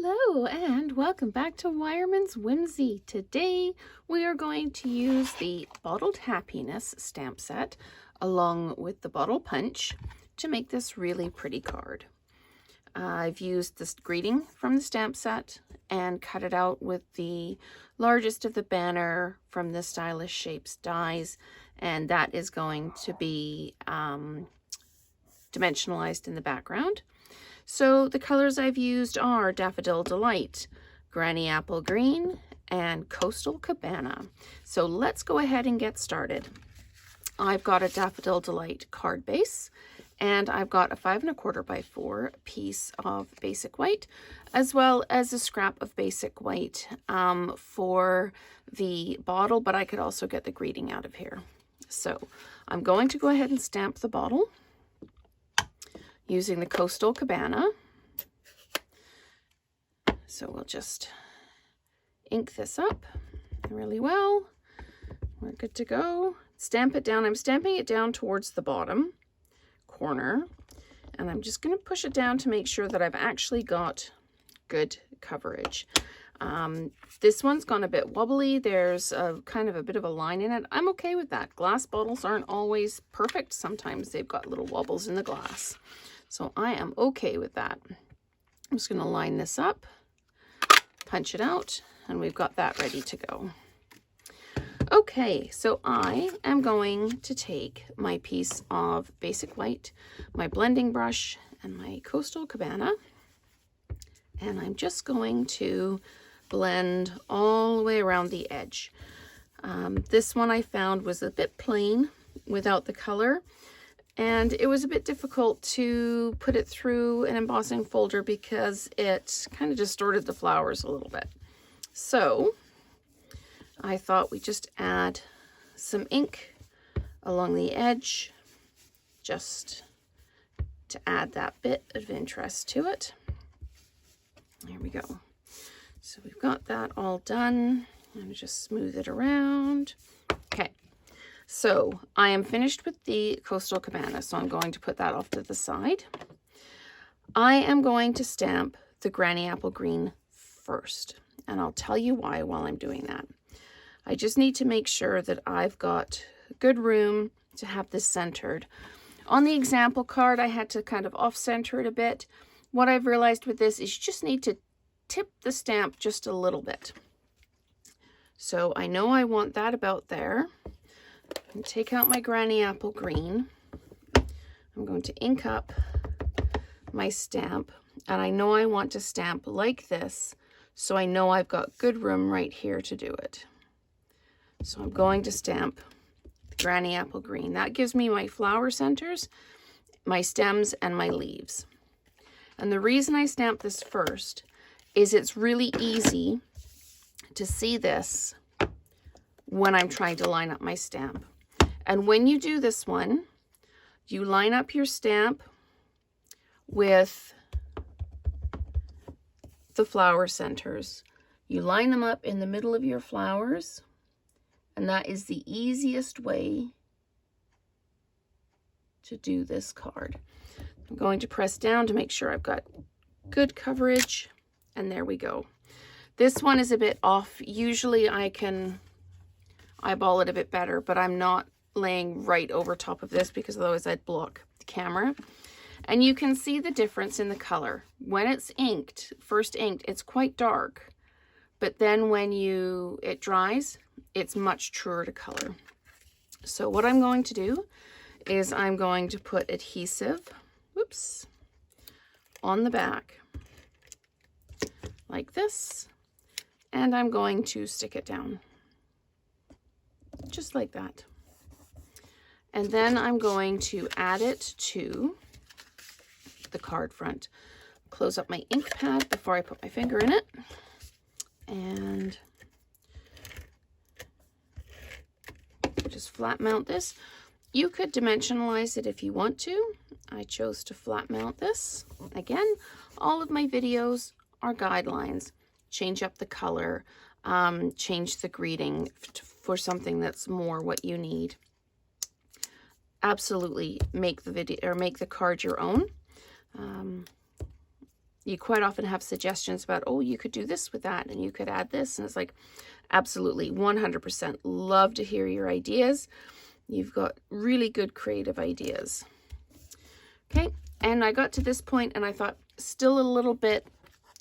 Hello and welcome back to Wireman's Whimsy. Today we are going to use the Bottled Happiness stamp set along with the Bottle Punch to make this really pretty card. I've used this greeting from the stamp set and cut it out with the largest of the banner from the Stylish Shapes dies, and that is going to be dimensionalized in the background. So the colors I've used are Daffodil Delight, Granny Apple Green, and Coastal Cabana. So let's go ahead and get started. I've got a Daffodil Delight card base, and I've got a 5 1/4 by 4 piece of basic white, as well as a scrap of basic white for the bottle, but I could also get the greeting out of here. So I'm going to go ahead and stamp the bottle using the Coastal Cabana. So we'll just ink this up really well. We're good to go. Stamp it down. I'm stamping it down towards the bottom corner, and I'm just going to push it down to make sure that I've actually got good coverage. This one's gone a bit wobbly. There's a kind of a bit of a line in it. I'm okay with that. Glass bottles aren't always perfect. Sometimes they've got little wobbles in the glass. So I am okay with that. I'm just going to line this up, punch it out, and we've got that ready to go. Okay, so I am going to take my piece of basic white, my blending brush, and my Coastal Cabana, and I'm just going to blend all the way around the edge. This one I found was a bit plain without the color, and it was a bit difficult to put it through an embossing folder because it kind of distorted the flowers a little bit. So I thought we'd just add some ink along the edge just to add that bit of interest to it. There we go. So we've got that all done. I'm going to just smooth it around. Okay. So I am finished with the Coastal Cabana, so I'm going to put that off to the side. I am going to stamp the Granny Apple Green first, and I'll tell you why while I'm doing that. I just need to make sure that I've got good room to have this centered. On the example card, I had to kind of off-center it a bit. What I've realized with this is you just need to tip the stamp just a little bit. So I know I want that about there. And take out my Granny Apple Green. I'm going to ink up my stamp, and I know I want to stamp like this, so I know I've got good room right here to do it. So I'm going to stamp the Granny Apple Green. That gives me my flower centers, my stems, and my leaves. And the reason I stamp this first is it's really easy to see this when I'm trying to line up my stamp. And when you do this one, you line up your stamp with the flower centers. You line them up in the middle of your flowers, and that is the easiest way to do this card. I'm going to press down to make sure I've got good coverage, and there we go. This one is a bit off. Usually I can eyeball it a bit better, but I'm not laying right over top of this because otherwise I'd block the camera. And you can see the difference in the color. When it's inked, first inked, it's quite dark, but then when it dries, it's much truer to color. So what I'm going to do is I'm going to put adhesive, whoops, on the back like this, and I'm going to stick it down just like that. And then I'm going to add it to the card front. Close up my ink pad before I put my finger in it. And just flat mount this. You could dimensionalize it if you want to. I chose to flat mount this. Again, all of my videos are guidelines. Change up the color, change the greeting for something that's more what you need. Absolutely make the video or make the card your own. you quite often have suggestions about, oh, you could do this with that and you could add this. And it's like, absolutely, 100%. Love to hear your ideas. You've got really good creative ideas. Okay, and I got to this point and I thought still a little bit,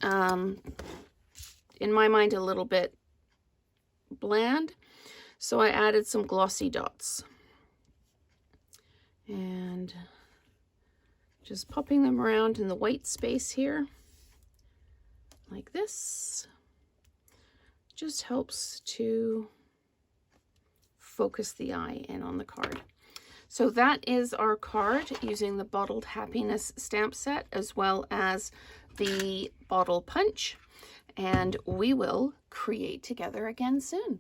in my mind, a little bit bland. So I added some glossy dots. And just popping them around in the white space here, like this, just helps to focus the eye in on the card. So that is our card using the Bottled Happiness stamp set as well as the bottle punch, and we will create together again soon.